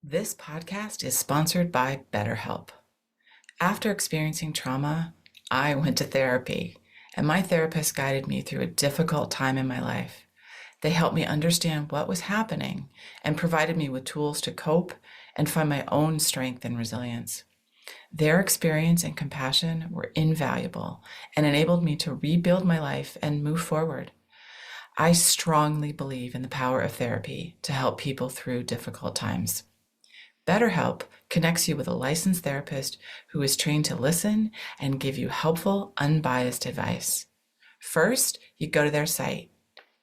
This podcast is sponsored by BetterHelp. After experiencing trauma, I went to therapy, and my therapist guided me through a difficult time in my life. They helped me understand what was happening and provided me with tools to cope and find my own strength and resilience. Their experience and compassion were invaluable and enabled me to rebuild my life and move forward. I strongly believe in the power of therapy to help people through difficult times. BetterHelp connects you with a licensed therapist who is trained to listen and give you helpful, unbiased advice. First, you go to their site.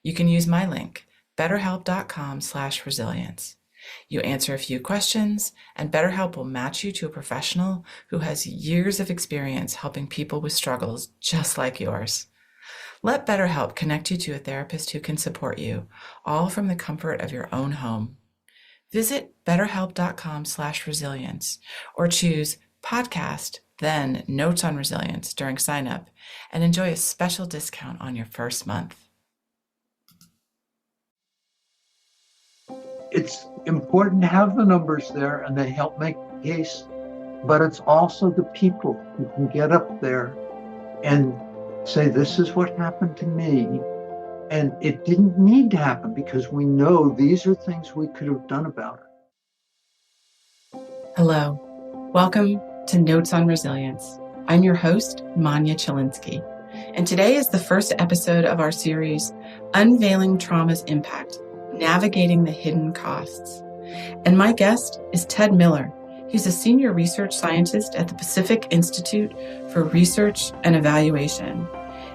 You can use my link, betterhelp.com/resilience. You answer a few questions, and BetterHelp will match you to a professional who has years of experience helping people with struggles just like yours. Let BetterHelp connect you to a therapist who can support you, all from the comfort of your own home. Visit betterhelp.com/resilience or choose podcast, then notes on resilience during sign up and enjoy a special discount on your first month. It's important to have the numbers there and they help make the case, but it's also the people who can get up there and say, this is what happened to me. And it didn't need to happen because we know these are things we could have done about it. Hello, welcome to Notes on Resilience. I'm your host, Manya Chilinsky, and today is the first episode of our series, Unveiling Trauma's Impact, Navigating the Hidden Costs. And my guest is Ted Miller. He's a senior research scientist at the Pacific Institute for Research and Evaluation,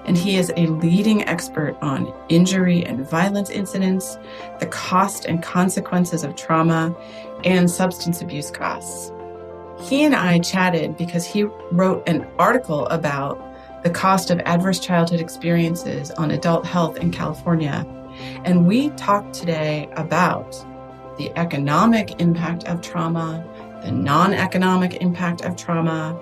and he is a leading expert on injury and violence incidents, the cost and consequences of trauma, and substance abuse costs. He and I chatted because he wrote an article about the cost of adverse childhood experiences on adult health in California, and we talked today about the economic impact of trauma, the non-economic impact of trauma,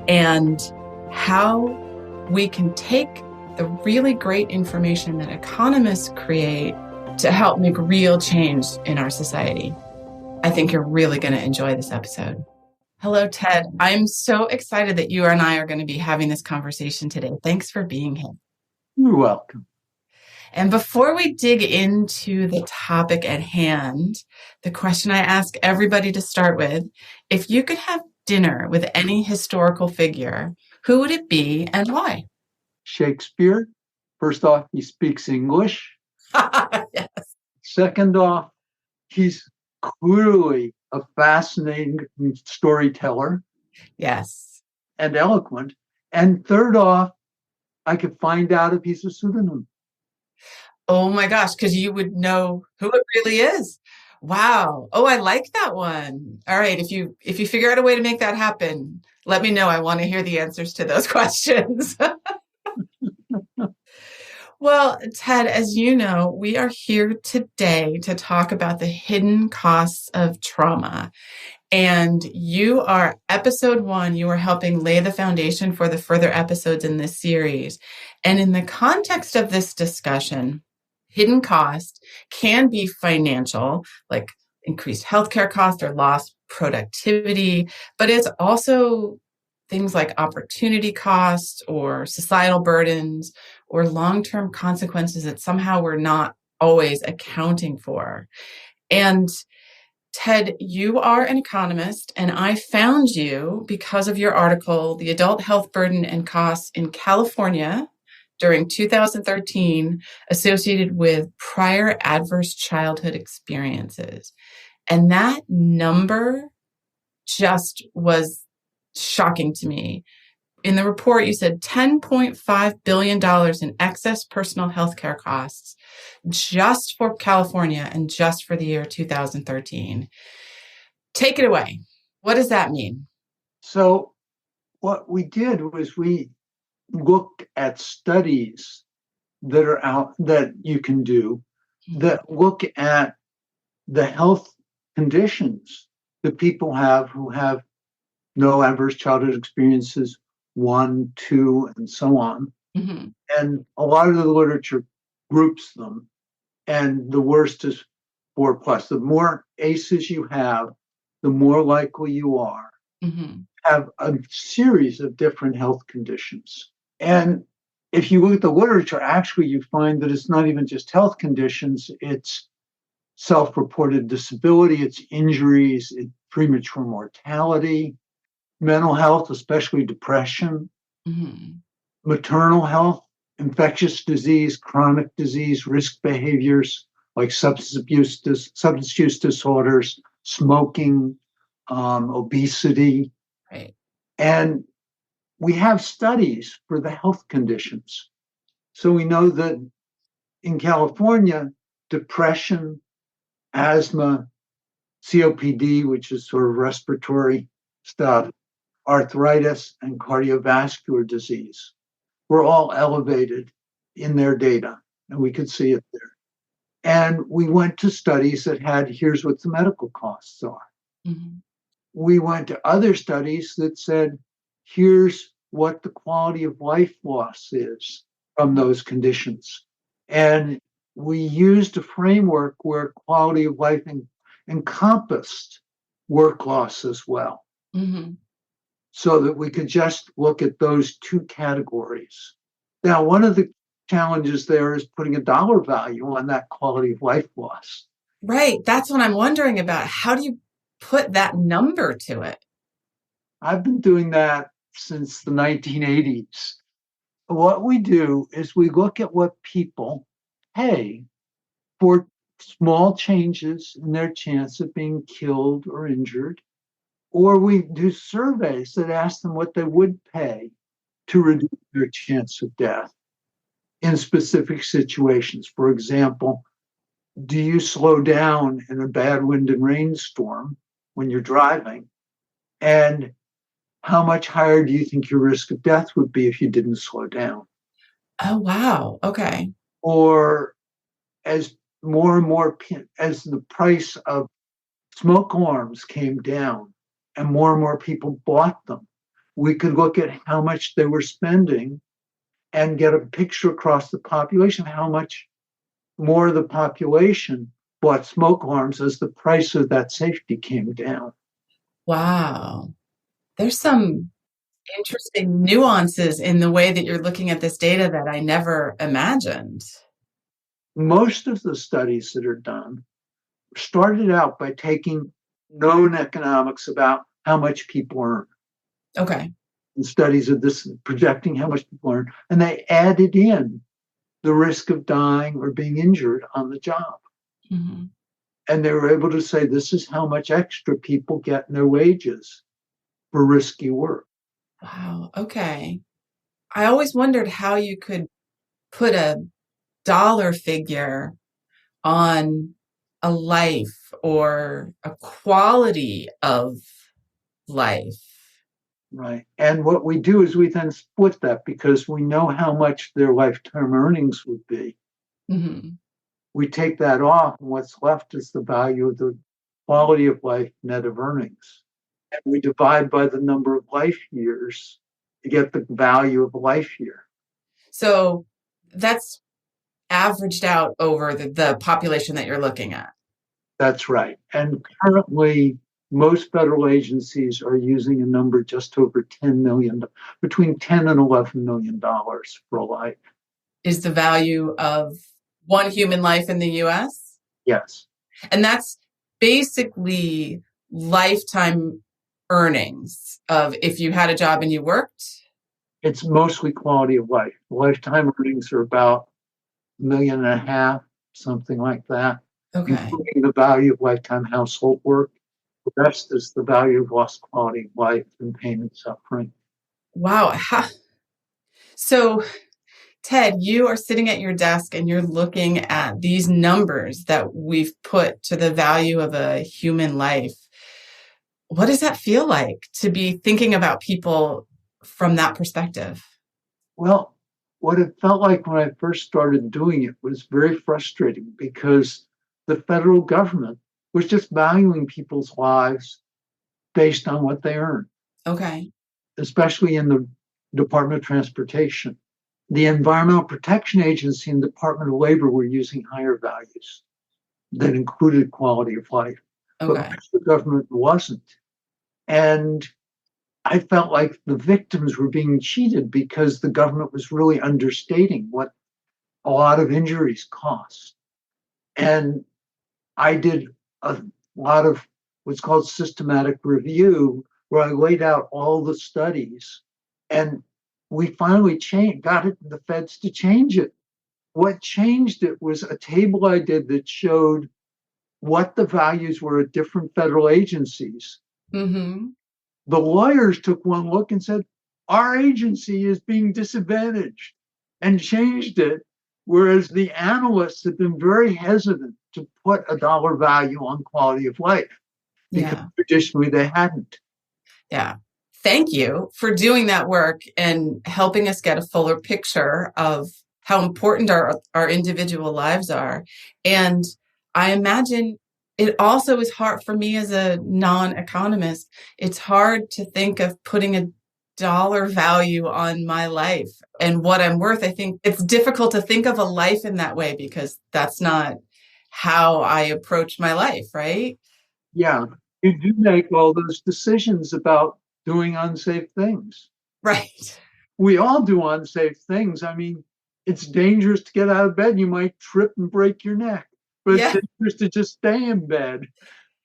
and how we can take the really great information that economists create to help make real change in our society. I think you're really going to enjoy this episode. Hello, Ted. I'm so excited that you and I are going to be having this conversation today. Thanks for being here. You're welcome. And before we dig into the topic at hand, the question I ask everybody to start with, if you could have dinner with any historical figure, who would it be and why? Shakespeare. First off, he speaks English. Yes. Second off, he's clearly a fascinating storyteller. Yes. And eloquent. And third off, I could find out if he's a pseudonym. Oh my gosh, because you would know who it really is. Wow. Oh, I like that one. All right. If you figure out a way to make that happen, let me know. I want to hear the answers to those questions. Well, Ted, as you know, we are here today to talk about the hidden costs of trauma. And you are episode 1, you are helping lay the foundation for the further episodes in this series. And in the context of this discussion, hidden cost can be financial, like increased healthcare costs or lost productivity, but it's also things like opportunity costs or societal burdens or long-term consequences that somehow we're not always accounting for. And Ted, you are an economist, and I found you because of your article, The Adult Health Burden and Costs in California during 2013, associated with prior adverse childhood experiences. And that number just was shocking to me. In the report, you said $10.5 billion in excess personal health care costs just for California and just for the year 2013. Take it away. What does that mean? So what we did was we looked at studies that are out that you can do that look at the health conditions that people have who have no adverse childhood experiences, 1, 2, and so on. Mm-hmm. And a lot of the literature groups them. And the worst is 4+. The more ACEs you have, the more likely you are Hmm. have a series of different health conditions. And if you look at the literature, actually, you find that it's not even just health conditions, it's self reported disability, it's injuries, it's premature mortality, mental health, especially depression, Hmm. maternal health, infectious disease, chronic disease, risk behaviors like substance use disorders, smoking, obesity. Right. And we have studies for the health conditions. So we know that in California, depression, asthma, COPD, which is sort of respiratory stuff, arthritis, and cardiovascular disease were all elevated in their data, and we could see it there. And we went to studies that had here's what the medical costs are. Hmm. We went to other studies that said here's what the quality of life loss is from those conditions. And we used a framework where quality of life encompassed work loss as well, Hmm. so that we could just look at those two categories. Now, one of the challenges there is putting a dollar value on that quality of life loss. Right. That's what I'm wondering about. How do you put that number to it? I've been doing that since the 1980s. What we do is we look at what people pay for small changes in their chance of being killed or injured, or we do surveys that ask them what they would pay to reduce their chance of death in specific situations. For example, do you slow down in a bad wind and rainstorm when you're driving? And how much higher do you think your risk of death would be if you didn't slow down? Oh, wow. Okay. Or as more and more, as the price of smoke alarms came down and more people bought them, we could look at how much they were spending and get a picture across the population of how much more of the population bought smoke alarms as the price of that safety came down. Wow. There's some interesting nuances in the way that you're looking at this data that I never imagined. Most of the studies that are done started out by taking known economics about how much people earn, Okay. and studies of this projecting how much people earn, and they added in the risk of dying or being injured on the job. Hmm. And they were able to say this is how much extra people get in their wages for risky work. Wow. Okay. I always wondered how you could put a dollar figure on a life or a quality of life. Right. And what we do is we then split that because we know how much their lifetime earnings would be. Hmm. We take that off, and what's left is the value of the quality of life net of earnings. And we divide by the number of life years to get the value of a life year. So that's averaged out over the population that you're looking at. That's right. And currently, most federal agencies are using a number just over 10 million, between 10 and 11 million dollars for a life. Is the value of one human life in the US. Yes. And that's basically lifetime earnings of if you had a job and you worked. It's mostly quality of life. Lifetime earnings are about $1.5 million, something like that, Okay. including the value of lifetime household work. The rest is the value of lost quality of life and pain and suffering. Wow. So, Ted, you are sitting at your desk and you're looking at these numbers that we've put to the value of a human life. What does that feel like to be thinking about people from that perspective? Well, what it felt like when I first started doing it was very frustrating because the federal government was just valuing people's lives based on what they earn, Okay. especially in the Department of Transportation. The Environmental Protection Agency and Department of Labor were using higher values that included quality of life. but Okay. most of the government wasn't. And I felt like the victims were being cheated because the government was really understating what a lot of injuries cost. And I did a lot of what's called systematic review, where I laid out all the studies. And we finally got the feds to change it. What changed it was a table I did that showed what the values were at different federal agencies. Mm-hmm. The lawyers took one look and said, our agency is being disadvantaged, and changed it. Whereas the analysts have been very hesitant to put a dollar value on quality of life because Yeah. traditionally they hadn't. Yeah. Thank you for doing that work and helping us get a fuller picture of how important our individual lives are. And I imagine it also is hard for me as a non-economist. It's hard to think of putting a dollar value on my life and what I'm worth. I think it's difficult to think of a life in that way because that's not how I approach my life, right? Yeah, you do make all those decisions about doing unsafe things. Right. We all do unsafe things. I mean, it's dangerous to get out of bed. You might trip and break your neck, but it's Yeah. dangerous to just stay in bed.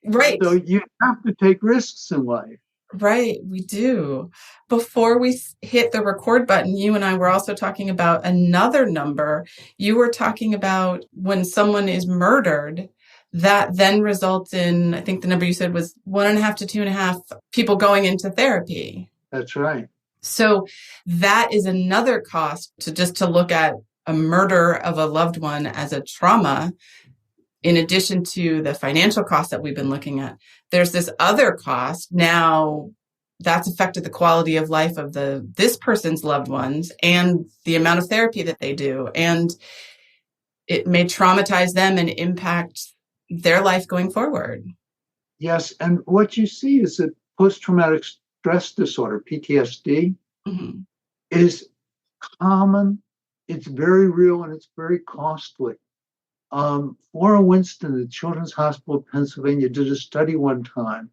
Right. So you have to take risks in life. Right, we do. Before we hit the record button, you and I were also talking about another number. You were talking about when someone is murdered, that then results in, I think the number you said was 1.5 to 2.5 people going into therapy. That's right. So that is another cost to look at a murder of a loved one as a trauma in addition to the financial cost that we've been looking at, there's this other cost. Now that's affected the quality of life of this person's loved ones and the amount of therapy that they do. And it may traumatize them and impact their life going forward. Yes. And what you see is that post traumatic stress disorder, PTSD, Mm-hmm. is common, it's very real, and it's very costly. Laura Winston at Children's Hospital of Pennsylvania did a study one time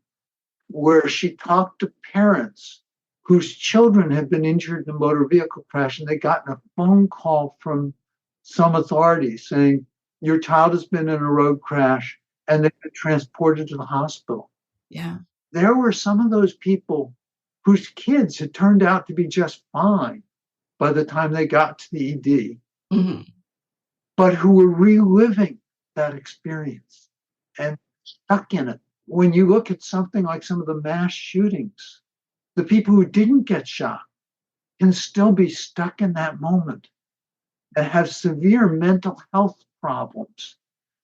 where she talked to parents whose children had been injured in a motor vehicle crash, and they gotten a phone call from some authorities saying, your child has been in a road crash and they've been transported to the hospital. Yeah. There were some of those people whose kids had turned out to be just fine by the time they got to the ED, Mm-hmm. but who were reliving that experience and stuck in it. When you look at something like some of the mass shootings, the people who didn't get shot can still be stuck in that moment and have severe mental health problems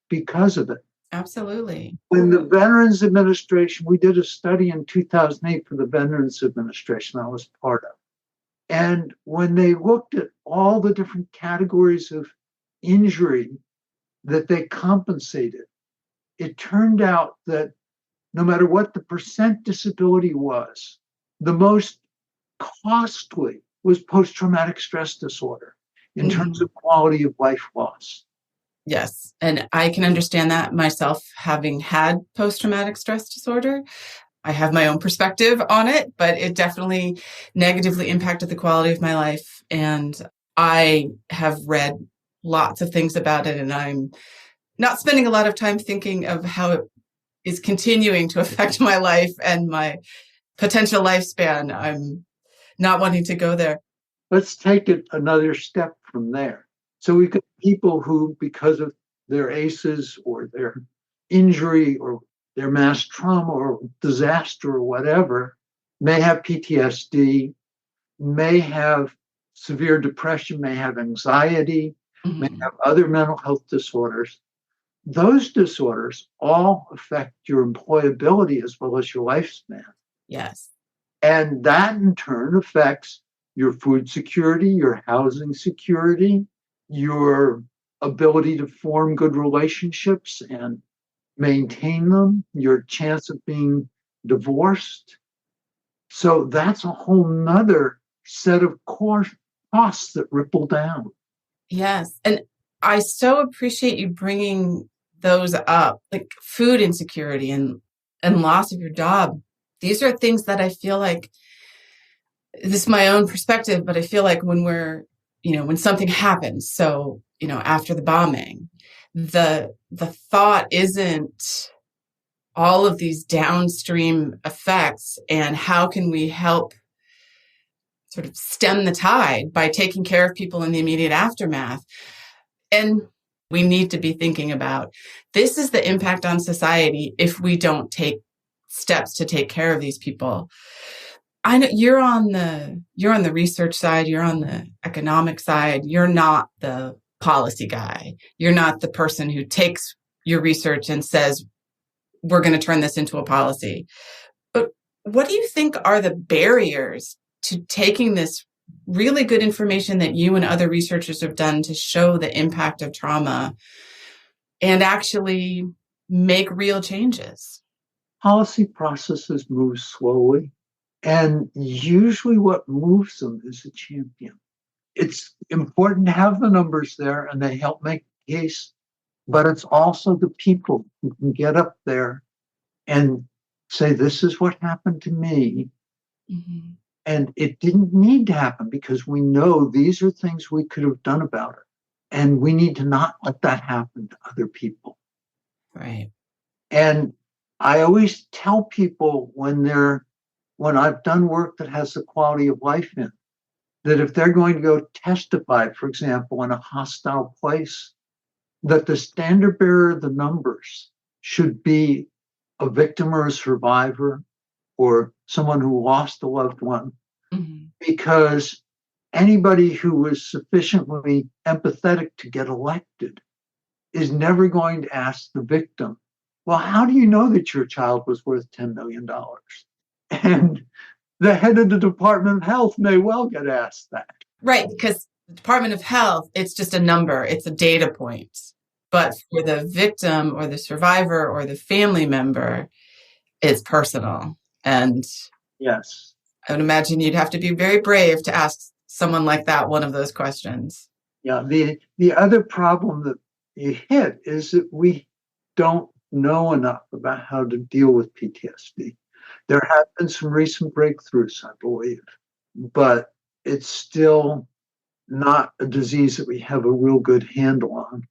because of it. Absolutely. When the Veterans Administration, we did a study in 2008 for the Veterans Administration I was part of. And when they looked at all the different categories of injury that they compensated, it turned out that no matter what the percent disability was, the most costly was post-traumatic stress disorder in terms Mm-hmm. of quality of life loss. Yes. And I can understand that myself, having had post-traumatic stress disorder. I have my own perspective on it, but it definitely negatively impacted the quality of my life. And I have read lots of things about it, and I'm not spending a lot of time thinking of how it is continuing to affect my life and my potential lifespan. I'm not wanting to go there. Let's take it another step from there. So we've got people who, because of their ACEs or their injury or their mass trauma or disaster or whatever, may have PTSD, may have severe depression, may have anxiety, may Mm-hmm. have other mental health disorders. Those disorders all affect your employability as well as your lifespan. Yes. And that in turn affects your food security, your housing security, your ability to form good relationships and maintain them, your chance of being divorced. So that's a whole nother set of costs that ripple down. Yes. And I so appreciate you bringing those up, like food insecurity and and loss of your job. These are things that I feel like, this is my own perspective, but I feel like when when something happens, so, after the bombing, the thought isn't all of these downstream effects and how can we help sort of stem the tide by taking care of people in the immediate aftermath. And we need to be thinking about, this is the impact on society if we don't take steps to take care of these people. I know you're on the research side, you're on the economic side, you're not the policy guy. You're not the person who takes your research and says, we're going to turn this into a policy. But what do you think are the barriers to taking this really good information that you and other researchers have done to show the impact of trauma and actually make real changes? Policy processes move slowly, and usually what moves them is a champion. It's important to have the numbers there and they help make the case, but it's also the people who can get up there and say, this is what happened to me. Mm-hmm. And it didn't need to happen because we know these are things we could have done about it. And we need to not let that happen to other people. Right. And I always tell people when I've done work that has the quality of life in, that if they're going to go testify, for example, in a hostile place, that the standard bearer of the numbers should be a victim or a survivor or someone who lost a loved one, mm-hmm. because anybody who was sufficiently empathetic to get elected is never going to ask the victim, well, how do you know that your child was worth $10 million? And the head of the Department of Health may well get asked that. Right, because the Department of Health, it's just a number, it's a data point. But for the victim or the survivor or the family member, it's personal. And yes, I would imagine you'd have to be very brave to ask someone like that one of those questions. Yeah, the other problem that you hit is that we don't know enough about how to deal with PTSD. There have been some recent breakthroughs, I believe, but it's still not a disease that we have a real good handle on.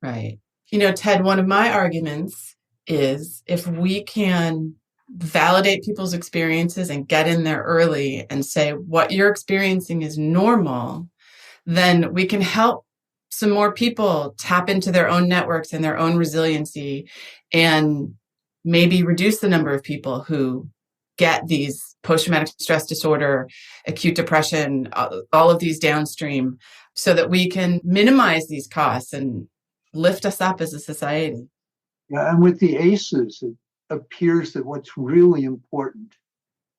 Right. Ted, one of my arguments is if we can validate people's experiences and get in there early and say what you're experiencing is normal, then we can help some more people tap into their own networks and their own resiliency and maybe reduce the number of people who get these post-traumatic stress disorder, acute depression, all of these downstream, so that we can minimize these costs and lift us up as a society. Yeah, and with the ACEs, it appears that what's really important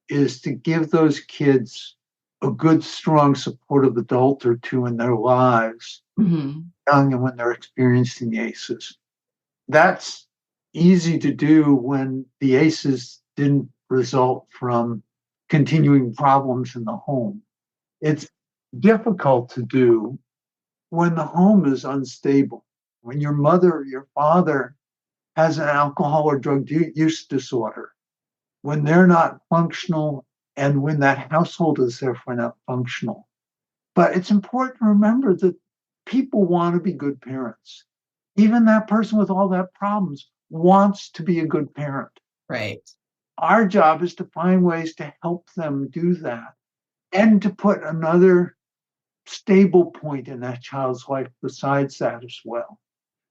is to give those kids a good, strong, supportive adult or two in their lives, mm-hmm. young and when they're experiencing the ACEs. That's easy to do when the ACEs didn't result from continuing problems in the home. It's difficult to do when the home is unstable, when your mother or your father has an alcohol or drug use disorder, when they're not functional and when that household is therefore not functional. But it's important to remember that people want to be good parents. Even that person with all that problems wants to be a good parent. Right. Our job is to find ways to help them do that and to put another stable point in that child's life besides that as well.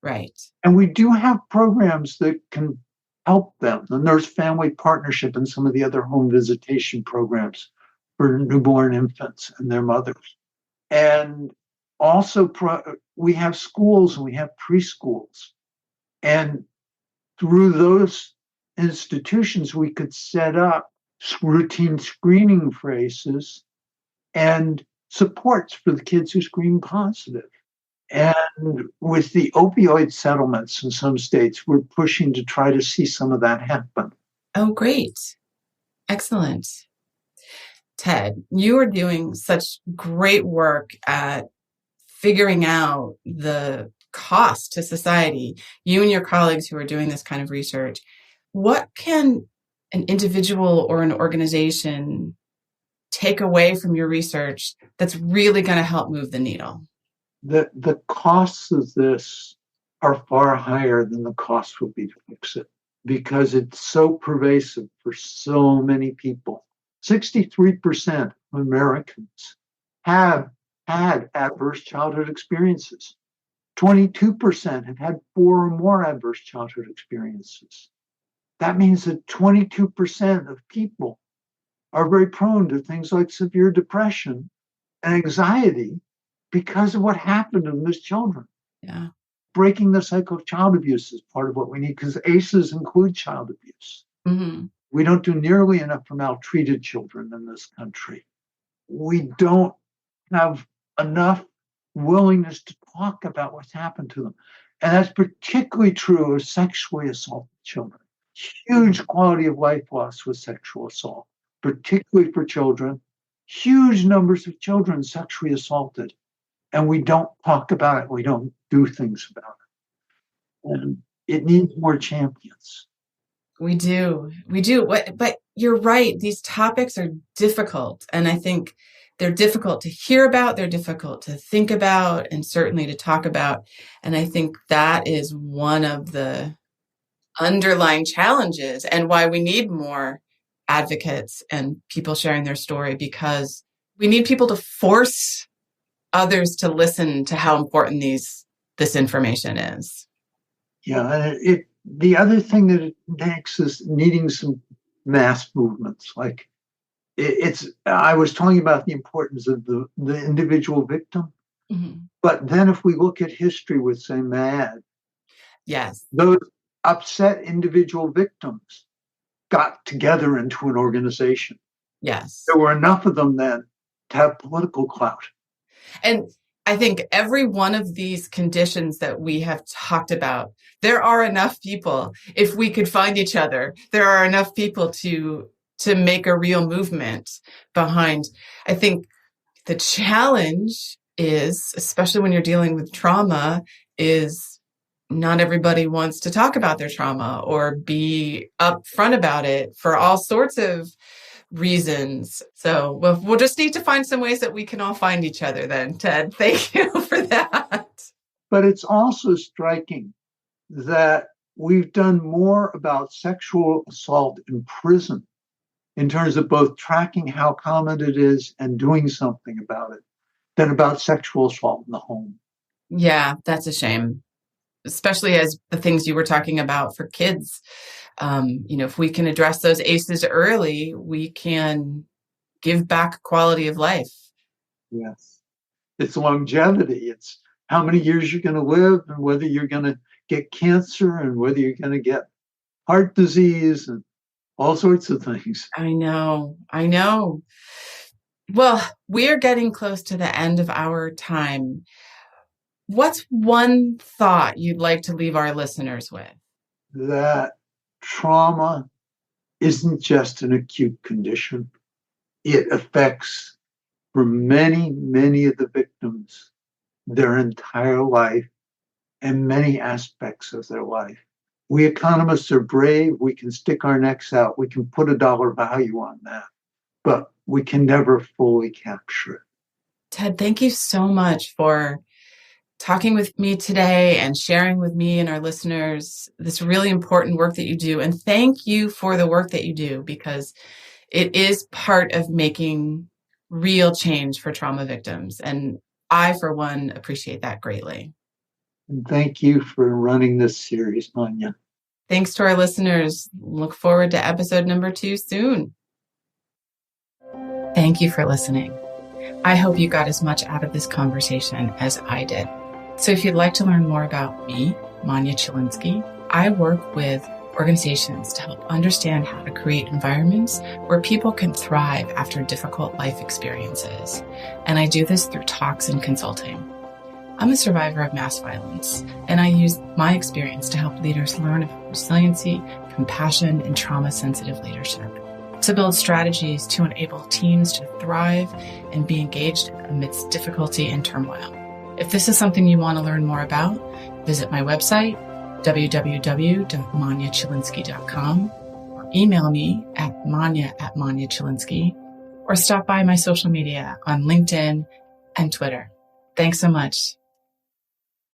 Right. And we do have programs that can help them, the nurse family partnership and some of the other home visitation programs for newborn infants and their mothers. And also we have schools and we have preschools. And through those institutions, we could set up routine screening for ACEs and supports for the kids who screen positive. And with the opioid settlements in some states, we're pushing to try to see some of that happen. Oh, great. Excellent. Ted, you are doing such great work at figuring out the cost to society. You and your colleagues who are doing this kind of research, What can an individual or an organization take away from your research that's really going to help move the needle? The costs of this are far higher than the cost would be to fix it because it's so pervasive for so many people. 63% of Americans have had adverse childhood experiences. 22% have had 4 or more adverse childhood experiences. That means that 22% of people are very prone to things like severe depression and anxiety because of what happened to them as children. Yeah. Breaking the cycle of child abuse is part of what we need because ACEs include child abuse. Mm-hmm. We don't do nearly enough for maltreated children in this country. We don't have enough willingness to talk about what's happened to them. And that's particularly true of sexually assaulted children. Huge quality of life loss with sexual assault, particularly for children. Huge numbers of children sexually assaulted. And we don't talk about it. We don't do things about it. And it needs more champions. We do. We do. But you're right. These topics are difficult. And I think they're difficult to hear about. They're difficult to think about and certainly to talk about. And I think that is one of the underlying challenges and why we need more advocates and people sharing their story, because we need people to force others to listen to how important this information is. Yeah, and the other thing that it makes is needing some mass movements. Like I was talking about the importance of the individual victim, Mm-hmm. but then if we look at history with, say, MAD, Yes, those upset individual victims got together into an organization. yes. There were enough of them then to have political clout. And I think every one of these conditions that we have talked about, there are enough people. If we could find each other, there are enough people to make a real movement behind. I think the challenge is, especially when you're dealing with trauma, is not everybody wants to talk about their trauma or be upfront about it for all sorts of reasons. So we'll just need to find some ways that we can all find each other then, Ted. Thank you for that. But it's also striking that we've done more about sexual assault in prison in terms of both tracking how common it is and doing something about it than about sexual assault in the home. Yeah, that's a shame, especially as the things you were talking about for kids. If we can address those ACEs early, we can give back quality of life. Yes. It's longevity. It's how many years you're going to live and whether you're going to get cancer and whether you're going to get heart disease and all sorts of things. I know. Well, we're getting close to the end of our time. What's one thought you'd like to leave our listeners with? That trauma isn't just an acute condition. It affects, for many, many of the victims, their entire life and many aspects of their life. We economists are brave. We can stick our necks out. We can put a dollar value on that, but we can never fully capture it. Ted, thank you so much for talking with me today and sharing with me and our listeners this really important work that you do. And thank you for the work that you do, because it is part of making real change for trauma victims. And I, for one, appreciate that greatly. And thank you for running this series, Anya. Thanks to our listeners. Look forward to episode number 2 soon. Thank you for listening. I hope you got as much out of this conversation as I did. So if you'd like to learn more about me, Manya Chilinsky, I work with organizations to help understand how to create environments where people can thrive after difficult life experiences. And I do this through talks and consulting. I'm a survivor of mass violence, and I use my experience to help leaders learn about resiliency, compassion, and trauma-sensitive leadership, to build strategies to enable teams to thrive and be engaged amidst difficulty and turmoil. If this is something you want to learn more about, visit my website, www.manyachilinski.com, or email me at manya@manyachilinski, or stop by my social media on LinkedIn and Twitter. Thanks so much.